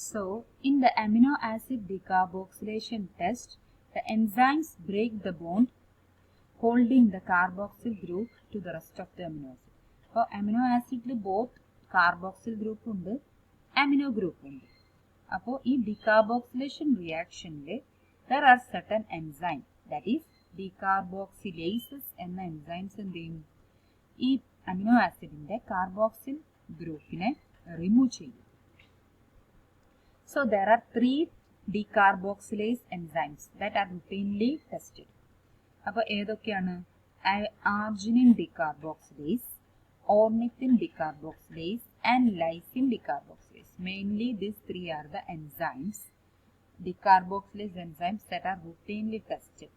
So, in the amino acid decarboxylation test, the enzymes break the bond holding the carboxyl group to the rest of the amino acid. അപ്പോൾ amino ആസിഡിൽ both carboxyl group ഉണ്ട്, amino group ഉണ്ട്. അപ്പോൾ ഈ decarboxylation റിയാക്ഷനിൽ there are certain enzymes, that is decarboxylases എന്ന enzymes എന്ത് ചെയ്യും, ഈ amino ആസിഡിന്റെ carboxyl ഗ്രൂപ്പിനെ റിമൂവ് ചെയ്യും. So there are 3 decarboxylase enzymes that are routinely tested. അപ്പോൾ ഏതൊക്കെയാണ്? Arginine decarboxylase, ornithine decarboxylase and lysine decarboxylase. Mainly these 3 are the enzymes, decarboxylase enzymes that are routinely tested.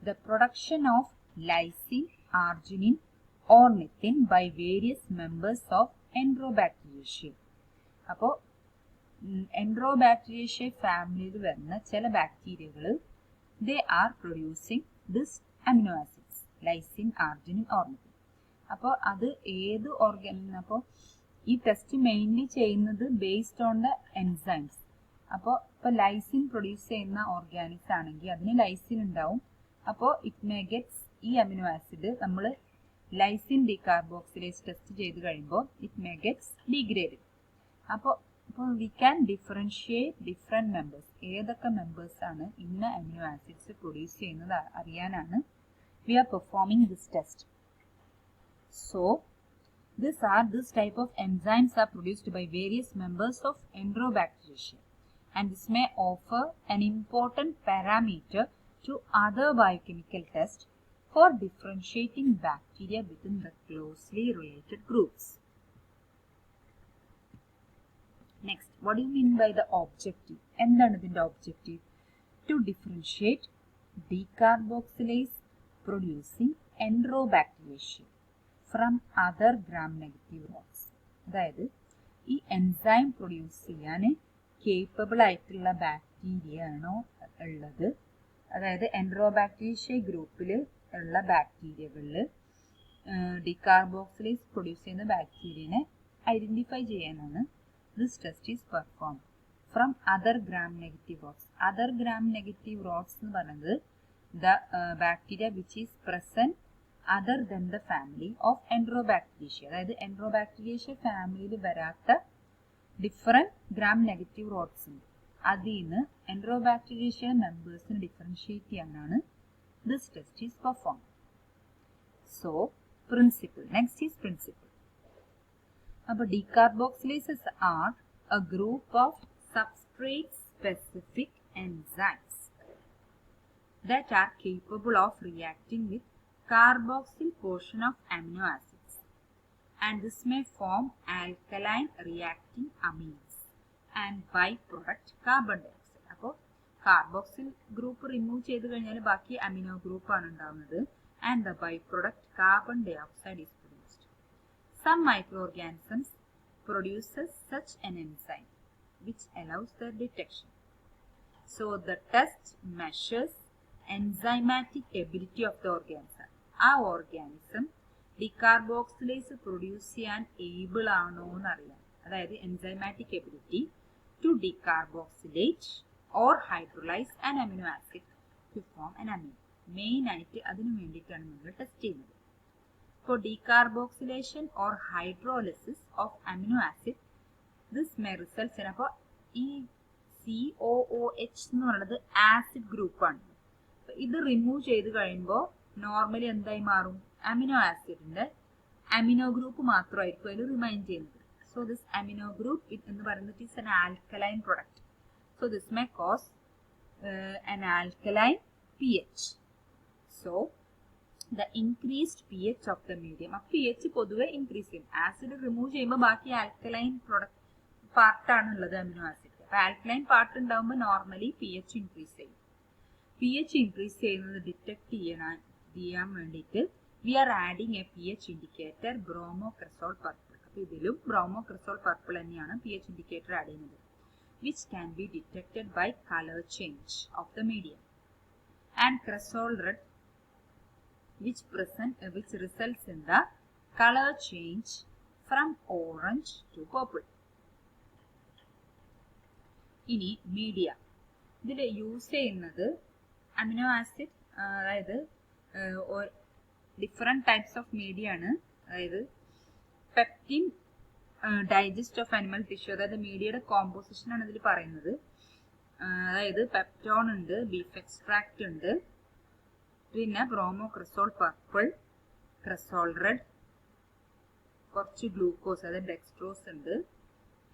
The production of lysine, arginine, ornithine by various members of Enterobacteriaceae. അപ്പോൾ Enterobacteriaceae ഫാമിലിയിൽ വരുന്ന ചില ബാക്ടീരിയകൾ they are producing this amino acids, lysine, arginine, ornithine. അപ്പോൾ അത് ഏത് അപ്പോൾ ഈ ടെസ്റ്റ് മെയിൻലി ചെയ്യുന്നത് ബേസ്ഡ് ഓൺ ദ എൻസൈംസ്. അപ്പോൾ ഇപ്പോൾ ലൈസിൻ പ്രൊഡ്യൂസ് ചെയ്യുന്ന ഓർഗാനിക്സ് ആണെങ്കിൽ അതിന് ലൈസിൻ ഉണ്ടാവും. അപ്പോൾ ഇറ്റ് മേ ഗെറ്റ്സ് ഈ അമിനോ ആസിഡ് നമ്മൾ ലൈസിൻ ഡികാർബോക്സിലേസ് ടെസ്റ്റ് ചെയ്ത് കഴിയുമ്പോൾ ഇറ്റ് മേ ഗെറ്റ്സ് ഡിഗ്രേഡഡ്. അപ്പോൾ we can differentiate different members, ഏതൊക്കെ മെമ്പേഴ്സാണ് ഇന്ന അമിനോ ആസിഡ്സ് പ്രൊഡ്യൂസ് ചെയ്യുന്നത് അറിയാനാണ് we are performing this test. So, this type of enzymes are produced by various members of Enterobacteriaceae, and this may offer an important parameter to other biochemical tests for differentiating bacteria within the closely related groups. Next, what do you mean by the objective? എന്താണ് ഇതിന്റെ objective? To differentiate decarboxylase producing Enterobacteriaceae from other gram negative rods. അതായത് ഈ enzyme produce ചെയ്യാൻ capable ആയിട്ടുള്ള bacteria ആണോ ഉള്ളത്, അതായത് എൻട്രോബാക്ടീരിയ ഗ്രൂപ്പിൽ ഉള്ള ബാക്ടീരിയകളിൽ ഡികാർബോക്സിലേസ് പ്രൊഡ്യൂസ് ചെയ്യുന്ന ബാക്ടീരിയനെ ഐഡന്റിഫൈ ചെയ്യാനാണ് this test is perform from other gram negative rods. Other gram negative rods എന്ന് പറയുന്നത് the bacteria which is present other than the family of Enterobacteriaceae. അതായത് Enterobacteriaceae ഫാമിലിയിൽ വരാത്ത ഡിഫറെൻറ്റ് ഗ്രാം നെഗറ്റീവ് റോഡ്സ് ഉണ്ട്. അതിൽ നിന്ന് Enterobacteriaceae മെമ്പേഴ്സിന് ഡിഫറൻഷിയേറ്റ് ചെയ്യാനാണ് this test is perform. So principle, next is principle. അപ്പോൾ decarboxylases are a group of substrate specific enzymes that are capable of reacting with carboxyl portion of amino acids, and this may form alkaline reacting amines and byproduct carbon dioxide. അപ്പോൾ carboxyl group remove ചെയ്ത് കഴിഞ്ഞാൽ ബാക്കി amino group ആണ് ഉണ്ടാവുന്നത്, and the byproduct carbon dioxide is produced. Some microorganisms produces such an enzyme which allows their detection. So the test measures enzymatic ability of the organism. ആ organism decarboxylase produce ചെയ്യാൻ able ആണോ എന്നറിയാം. അതായത് enzymatic ability to decarboxylate or hydrolyse an amino acid to form an amine. Main ആയിട്ട് അതിനു വേണ്ടിയിട്ടാണ് നമ്മൾ test ചെയ്യുന്നത്. For decarboxylation or hydrolysis of amino acid this may results in, അപ്പോൾ ഈ COOH എന്ന് പറയുന്നത് ആസിഡ് ഗ്രൂപ്പാണ്. ഇത് റിമൂവ് ചെയ്ത് കഴിയുമ്പോൾ നോർമലി എന്തായി മാറും, അമിനോ ആസിഡിന്റെ അമിനോ ഗ്രൂപ്പ് മാത്രമായിരിക്കും അതിൽ റിമൈൻ ചെയ്യുന്നത്. സോ ദിസ് അമിനോ ഗ്രൂപ്പ് എന്ന് പറയുന്നത് is an alkaline product. So this may cos an alkaline pH. So the increased pH of the medium, ആ pH പൊതുവെ ഇൻക്രീസ് ചെയ്യും. ആസിഡ് റിമൂവ് ചെയ്യുമ്പോൾ ബാക്കി ആൽക്കലൈൻ പ്രൊഡക്റ്റ് പാർട്ടാണുള്ളത് അമിനോ ആസിഡ്. അപ്പൊ ആൽക്കലൈൻ പാർട്ട് ഉണ്ടാകുമ്പോൾ നോർമലി pH ഇൻക്രീസ് ചെയ്യും. pH increase ചെയ്യുന്നത് ഡിറ്റക്ട് ചെയ്യാൻ വേണ്ടിയിട്ട് we are adding a pH indicator bromocresol purple. അപ്പൊ ഇതിലും ബ്രോമോക്രസോൾ പർപ്പിൾ തന്നെയാണ് pH ഇൻഡിക്കേറ്റർ ആഡ് ചെയ്യുന്നത്, which can be detected by color change of the medium, and cresol red which results in the color change from orange to purple. ഇനി media, ഇതിൽ use ചെയ്യുന്നത് amino acid, അതായത് different types of media ആണ്. അതായത് pectin, digest of animal tissue, അതായത് മീഡിയയുടെ composition ആണ് ഇതിൽ പറയുന്നത്. അതായത് പെപ്റ്റോൺ ഉണ്ട്, ബീഫ് എക്സ്ട്രാക്ട് ഉണ്ട്, പിന്നെ bromo cresol purple, cresol red, കുറച്ച് ഗ്ലൂക്കോസ് അതായത് ഡെക്സ്ട്രോസ് ഉണ്ട്,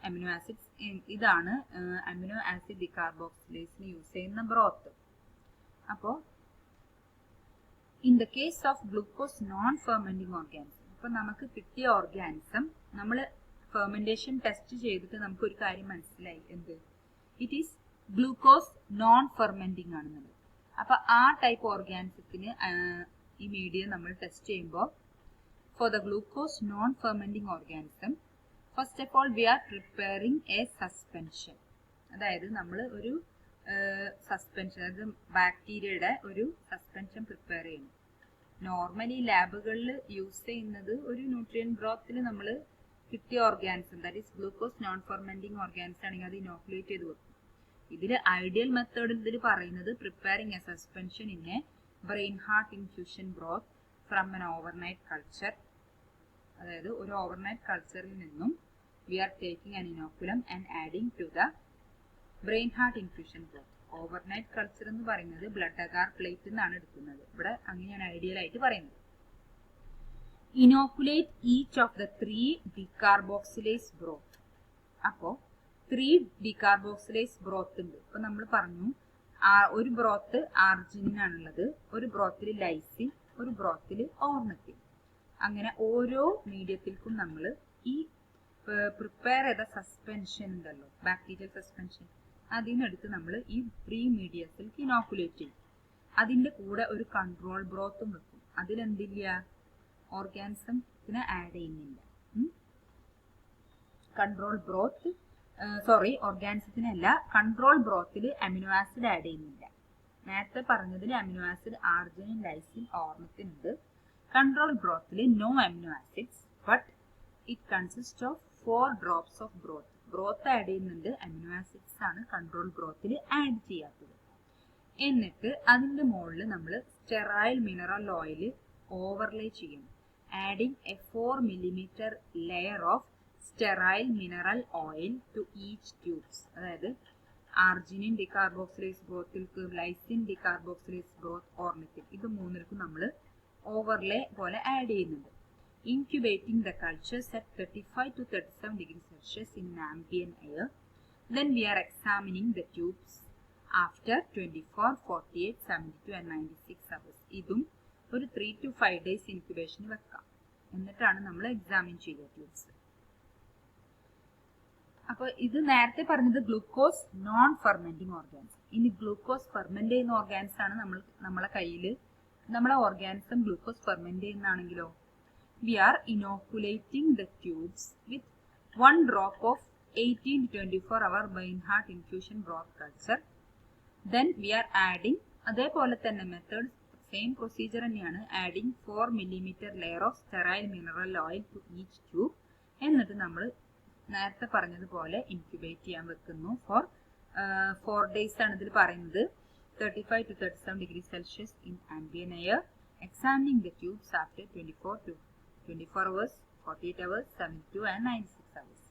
അമിനോ ആസിഡ്സ്. ഇതാണ് അമിനോ ആസിഡ് ഡികാർബോക്സിലേസിന് യൂസ് ചെയ്യുന്ന ബ്രോത്ത്. അപ്പോൾ in the case of glucose non fermenting organism, അപ്പൊ നമുക്ക് കിട്ടിയ ഓർഗാനിസം നമ്മൾ ഫെർമെന്റേഷൻ ടെസ്റ്റ് ചെയ്തിട്ട് നമുക്ക് ഒരു കാര്യം മനസ്സിലായി, എന്ത്, it is glucose non fermenting ആണെന്നുള്ളത്. അപ്പൊ ആ ടൈപ്പ് ഓർഗാനിസത്തിന് ഈ മീഡിയം നമ്മൾ ടെസ്റ്റ് ചെയ്യുമ്പോൾ, for the glucose non fermenting organism, first of all we are preparing a suspension. അതായത് നമ്മൾ ഒരു സസ്പെൻഷൻ, അതായത് ബാക്ടീരിയയുടെ ഒരു സസ്പെൻഷൻ പ്രിപ്പയർ ചെയ്യുന്നു. നോർമലി ലാബുകളിൽ യൂസ് ചെയ്യുന്നത് ഒരു ന്യൂട്രിയൻ ബ്രോത്തിൽ നമ്മൾ കിട്ടിയ organism, that is glucose non fermenting organism ആണെങ്കിൽ അത് ഇനോക്കുലേറ്റ് ചെയ്ത് വെക്കും. ഇതിൽ ഐഡിയൽ മെത്തേഡിൽ ഇതിൽ പറയുന്നത് preparing a suspension in a brain heart infusion broth from an overnight culture. അതായത് ഒരു ഓവർനൈറ്റ് കൾച്ചറിൽ നിന്നും we are taking an inoculum and adding to the brain heart infusion broth. Overnight culture എന്ന് പറയുന്നത് ബ്ലഡ് അഗാർ പ്ലേറ്റ് എന്നാണ് എടുക്കുന്നത്. ഇവിടെ അങ്ങനെയാണ് ഐഡിയൽ ആയിട്ട് പറയുന്നത്. Inoculate each of the 3 decarboxylase broth. അപ്പോൾ 3 ഡികാർബോക്സിലേസ് ബ്രോത്ത് ഉണ്ട്. ഇപ്പൊ നമ്മൾ പറഞ്ഞു ഒരു ബ്രോത്ത് ആർജിനിൻ ആണുള്ളത്, ഒരു ബ്രോത്തിൽ ലൈസിൻ, ഒരു ബ്രോത്തിൽ ഓർണത്തിൻ. അങ്ങനെ ഓരോ മീഡിയത്തിൽക്കും നമ്മൾ ഈ പ്രിപ്പയർ ചെയ്ത സസ്പെൻഷൻ ഉണ്ടല്ലോ, ബാക്ടീരിയൽ സസ്പെൻഷൻ, അതിനെടുത്ത് നമ്മൾ ഈ 3 മീഡിയത്തിലേക്ക് ഇനോക്കുലേറ്റ് ചെയ്യും. അതിന്റെ കൂടെ ഒരു കൺട്രോൾ ബ്രോത്തും വെക്കും. അതിലെന്തില്ല, ഓർഗാനിസത്തിനെ ആഡ് ചെയ്യുന്നില്ല. കൺട്രോൾ ബ്രോത്ത്, ഓർഗാനിസത്തിനല്ല, കൺട്രോൾ ബ്രോത്തിൽ അമിനോ ആസിഡ് ആഡ് ചെയ്യുന്നില്ല. നേരത്തെ പറഞ്ഞതിൽ amino acid arginine, lysine, ornithine ഉണ്ട്. കൺട്രോൾ ബ്രോത്തിൽ no amino acids, but it consist of 4 drops of broth. Broth add ചെയ്യുന്നുണ്ട്, അമിനോ ആസിഡ്സ് ആണ് കൺട്രോൾ ബ്രോത്തിൽ ആഡ് ചെയ്യാത്തത്. എന്നിട്ട് അതിന്റെ മുകളിൽ നമ്മൾ സ്റ്റെറൈൽ മിനറൽ ഓയിൽ ഓവർലേ ചെയ്യും, adding a 4 millimeter layer of sterile mineral oil to each tubes. അതായത് ആർജിനിൻ ഡികാർബോക്സിലേസ് ബ്രോത്തിൽക്ക്, ലൈസിൻ ഡികാർബോക്സിലേസ് ബ്രോത്ത്, ഓർണിത്തിൻ, ഇത് മൂന്നിൽക്കും നമ്മൾ ഓവർലേ പോലെ ആഡ് ചെയ്യുന്നുണ്ട്. Incubating the cultures at 35 to 37 degrees Celsius in ambient air. Then we are examining the tubes after 24, 48, 72 and 96 hours. ഇതും ഒരു 3 to 5 days incubation വെക്കാം. എന്നിട്ടാണ് നമ്മൾ എക്സാമിൻ ചെയ്യുക ട്യൂബ്സ്. അപ്പോൾ ഇത് നേരത്തെ പറഞ്ഞത് ഗ്ലൂക്കോസ് നോൺ ഫെർമെന്റിങ് ഓർഗാനിസം. ഇനി ഗ്ലൂക്കോസ് ഫെർമെന്റ് ചെയ്യുന്ന ഓർഗാനിസം ആണ് നമ്മളെ കയ്യിൽ, നമ്മളെ ഓർഗാനിസം ഗ്ലൂക്കോസ് ഫെർമെന്റ് ചെയ്യുന്നതാണെങ്കിലോ, we are inoculating the tubes with 1 drop of 18 to 24 hour brain heart infusion broth culture. Then we are adding, അതേപോലെ തന്നെ മെത്തേഡ് സെയിം പ്രൊസീജിയർ തന്നെയാണ്, adding 4 millimeter layer of sterile mineral oil to each tube. എന്നിട്ട് നമ്മൾ നേരത്തെ പറഞ്ഞതുപോലെ incubate ചെയ്യാൻ വെക്കുന്നു four 4 days ആണ് ഇതിൽ പറയുന്നത്. 35 to 37 degrees Celsius in ambient air. Examining the tubes after 24 hours, 48 hours, 72 and 96 hours.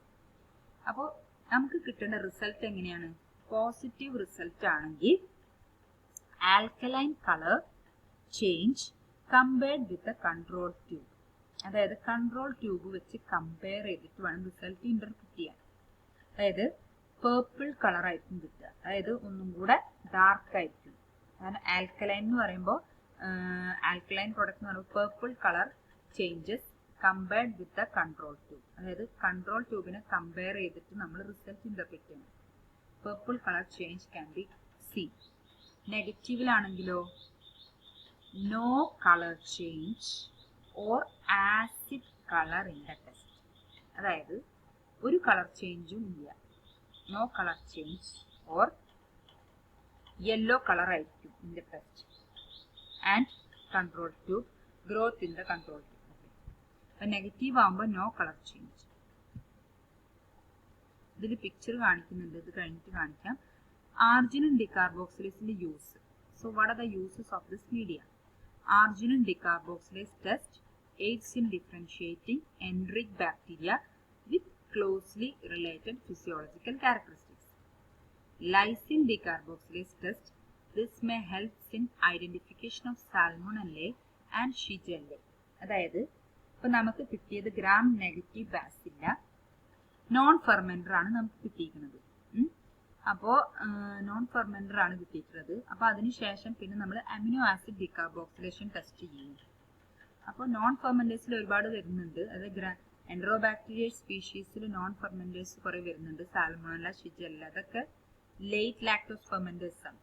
അപ്പോൾ നമുക്ക് കിട്ടുന്ന റിസൾട്ട് എങ്ങനെയാണ്? പോസിറ്റീവ് റിസൾട്ട് ആണെങ്കിൽ alkaline colour change compared with the control tube. അതായത് കൺട്രോൾ ട്യൂബ് വെച്ച് കമ്പയർ ചെയ്തിട്ട് വേണം റിസൾട്ട് ഇന്റർപ്രിറ്റ് ചെയ്യാൻ. അതായത് പേർപ്പിൾ കളർ ആയിരിക്കും കിട്ടുക, അതായത് ഒന്നും കൂടെ ഡാർക്ക് ആയിരിക്കും. കാരണം ആൽക്കലൈൻ എന്ന് പറയുമ്പോൾ ആൽക്കലൈൻ പ്രൊഡക്റ്റ് എന്ന് പറയുമ്പോൾ purple colour changes compared with the control tube. അതായത് കൺട്രോൾ ട്യൂബിനെ കമ്പയർ ചെയ്തിട്ട് നമ്മൾ റിസൾട്ട് ഇന്റർപ്രിറ്റ് ചെയ്യണം. Purple colour change can be seen. നെഗറ്റീവിലാണെങ്കിലോ no colour change or acid colour in the test. അതായത് ഒരു കളർ ചേഞ്ചും ഇല്ല, no colour change or yellow colour ആയിരിക്കും in the test and control tube growth in the control tube. Negative ആകുമ്പോൾ no colour change. ഇതിൽ picture കാണിക്കുന്നുണ്ട്, ഇത് കഴിഞ്ഞിട്ട് കാണിക്കാം. Arginine decarboxylase in use. So what are the uses of this media? Arginine decarboxylase test aids in differentiating enteric bacteria with closely related physiological characteristics. Lysine decarboxylase test. This may help in identification of Salmonella and Shigella. അതായത് ഇപ്പൊ നമുക്ക് കിട്ടിയത് gram negative ബാസില്ല non fermenter ആണ് നമുക്ക് കിട്ടിയിരിക്കുന്നത്. അപ്പോൾ non fermenter ആണ് കിട്ടിയിട്ടുള്ളത്. അപ്പോൾ അതിനുശേഷം പിന്നെ നമ്മൾ അമിനോ ആസിഡ് ഡികാർബോക്സിലേഷൻ ടെസ്റ്റ് ചെയ്യും. അപ്പോൾ നോൺ ഫെർമെന്റേഴ്സിൽ ഒരുപാട് വരുന്നുണ്ട്. അതായത് എൻഡറോബാക്ടീരിയ സ്പീഷീസിൽ നോൺ ഫെർമെന്റേഴ്സ് കുറെ വരുന്നുണ്ട്. സാൽമോണല്ല, ഷിജല്ല, അതൊക്കെ ലേറ്റ് ലാക്ടോസ് ഫെർമെന്റേഴ്സ് ആണ്.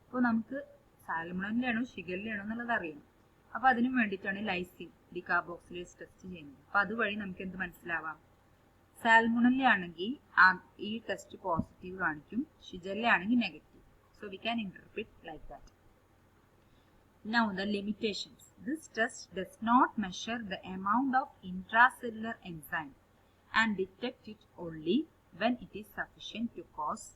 അപ്പോൾ നമുക്ക് സാൽമോണല്ലയാണോ ഷിഗല്ലയാണോ എന്നുള്ളത് അറിയണം. അപ്പോൾ അതിനു വേണ്ടിയിട്ടാണ് ലൈസിൻ ഡികാർബോക്സിലേസ് ടെസ്റ്റ് ചെയ്യുന്നത്. അപ്പോൾ അതുവഴി നമുക്ക് എന്ത് മനസ്സിലാവാം? സാൽമോണല്ല ആണെങ്കിൽ ഈ ടെസ്റ്റ് പോസിറ്റീവ് കാണിക്കും, ഷിജല്ല ആണെങ്കിൽ negative. So we can interpret like that. Now the limitations. This test does not measure the amount of intracellular enzyme and detect it only when it is sufficient to cause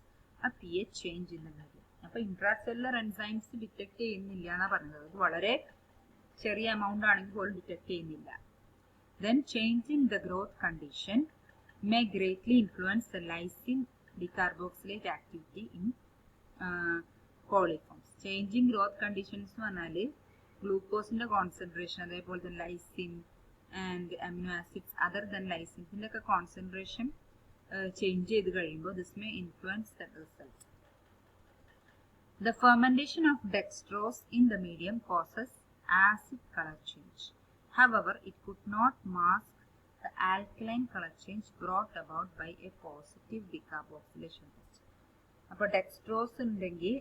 a pH change in the medium. അപ്പോൾ intracellular enzymes detect ചെയ്യുന്നില്ല എന്നാണ് പറഞ്ഞത്. അത് വളരെ ചെറിയ amount ആണെങ്കിൽ പോലും detect ചെയ്യുന്നില്ല. Then changing the growth condition may greatly influence the lysine decarboxylate activity in coliforms. Changing growth conditions എന്ന് പറഞ്ഞാൽ ഗ്ലൂക്കോസിന്റെ കോൺസെൻട്രേഷൻ, അതേപോലെ തന്നെ lysine and amino acids other than ലൈസിൻസിന്റെ ഒക്കെ കോൺസെൻട്രേഷൻ ചേഞ്ച് ചെയ്ത് കഴിയുമ്പോൾ this may influence the result. The fermentation of dextrose in the medium causes acid color change. However, it could not mask the alkaline color change brought about by a positive decarboxylation test. അപ്പോൾ dextrose ഉണ്ടെങ്കിൽ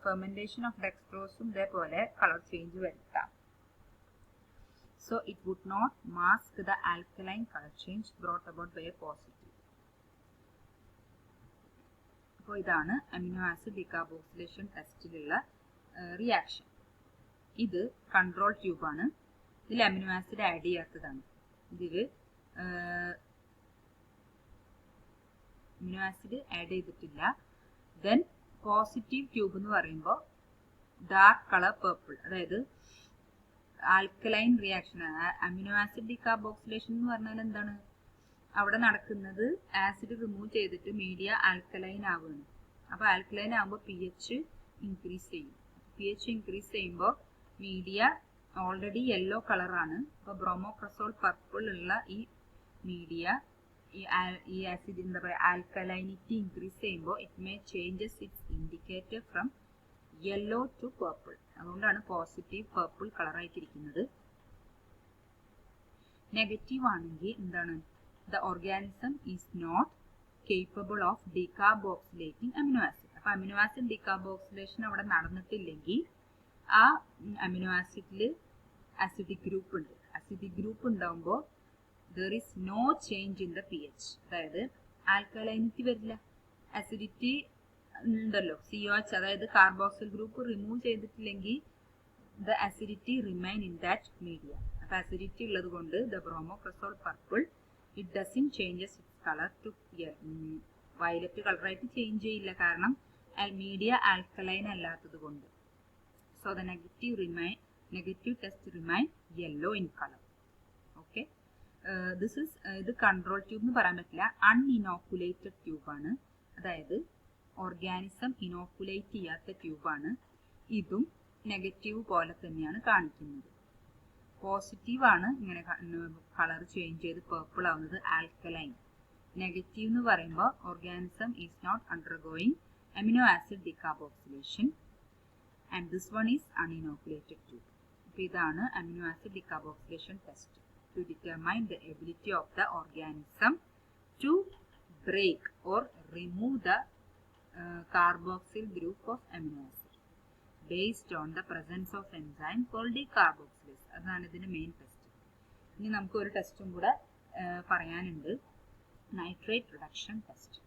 fermentation of ഡെക്സ്ട്രോസും ഇതേപോലെ colour change വരുത്താം. So it would not mask the alkaline colour change brought about by a positive. അപ്പോൾ ഇതാണ് amino acid decarboxylation ടെസ്റ്റിലുള്ള reaction. ഇത് control ട്യൂബാണ്. ഇതിൽ അമിനോ ആസിഡ് ആഡ് ചെയ്യാത്തതാണ്. ഇതിൽ അമിനോ ആസിഡ് ആഡ് ചെയ്തിട്ടില്ല. ദെൻ പോസിറ്റീവ് ട്യൂബ് എന്ന് പറയുമ്പോൾ ഡാർക്ക് കളർ പേർപ്പിൾ, അതായത് alkaline reaction. Amino acid decarboxylation എന്ന് പറഞ്ഞാൽ എന്താണ്? അവിടെ നടക്കുന്നത് ആസിഡ് റിമൂവ് ചെയ്തിട്ട് മീഡിയ ആൽക്കലൈൻ ആവുകയാണ്. അപ്പോൾ ആൽക്കലൈൻ ആകുമ്പോൾ pH ഇൻക്രീസ് ചെയ്യും. pH ഇൻക്രീസ് ചെയ്യുമ്പോൾ മീഡിയ ഓൾറെഡി യെല്ലോ കളറാണ്. അപ്പോൾ ബ്രോമോക്രസോൾ പർപ്പിൾ ഉള്ള ഈ മീഡിയ ഈ ആസിഡ് എന്താ പറയുക ആൽക്കലൈനിറ്റി ഇൻക്രീസ് ചെയ്യുമ്പോൾ it may changes its indicator from yellow to purple. അതുകൊണ്ടാണ് പോസിറ്റീവ് പർപ്പിൾ കളറായിട്ടിരിക്കുന്നത്. നെഗറ്റീവ് ആണെങ്കിൽ എന്താണ്? The organism is not capable of decarboxylating amino acid. അപ്പോൾ അമിനോ ആസിഡ് ഡീകാർബോക്സിലേഷൻ അവിടെ നടന്നിട്ടില്ലെങ്കിൽ ആ അമിനോ ആസിഡിൽ അസിഡിക് ഗ്രൂപ്പ് ഉണ്ട്. അസിഡിക് ഗ്രൂപ്പ് ഉണ്ടാകുമ്പോൾ there is no change in the pH. അതായത് ആൽക്കലൈനിറ്റി വരില്ല. അസിഡിറ്റി ഉണ്ടല്ലോ, COH, അതായത് കാർബോക്സിൽ ഗ്രൂപ്പ് റിമൂവ് ചെയ്തിട്ടില്ലെങ്കിൽ the acidity remain in that media. അപ്പോൾ അസിഡിറ്റി ഉള്ളത് കൊണ്ട് the bromocresol purple it doesn't changes its color to violet കളറായിട്ട് ചേഞ്ച് ചെയ്യില്ല, കാരണം മീഡിയ ആൽക്കലൈൻ അല്ലാത്തത് കൊണ്ട്. So the negative test remain yellow in color. Okay. This is ഇത് control tube എന്ന് പറയാൻ പറ്റില്ല, അൺഇനോക്കുലേറ്റഡ് ട്യൂബാണ്. അതായത് ഓർഗാനിസം ഇനോക്കുലേറ്റ് ചെയ്യാത്ത ട്യൂബാണ്. ഇതും നെഗറ്റീവ് പോലെ തന്നെയാണ് കാണിക്കുന്നത്. പോസിറ്റീവ് ആണ് ഇങ്ങനെ കളർ ചേഞ്ച് ചെയ്ത് പേർപ്പിൾ ആവുന്നത്, ആൽക്കലൈൻ. നെഗറ്റീവ് എന്ന് പറയുമ്പോൾ organism is not undergoing amino acid decarboxylation and this one is uninoculated tube. അപ്പോൾ ഇതാണ് amino acid decarboxylation test to determine the ability of the organism to break or remove the carboxyl group of amino acid based on the presence of enzyme called decarboxylase. അതാണ് ഇതിന്റെ main test. ഇനി നമുക്ക് ഒരു ടെസ്റ്റും കൂടെ പറയാനുണ്ട്, nitrate reduction test.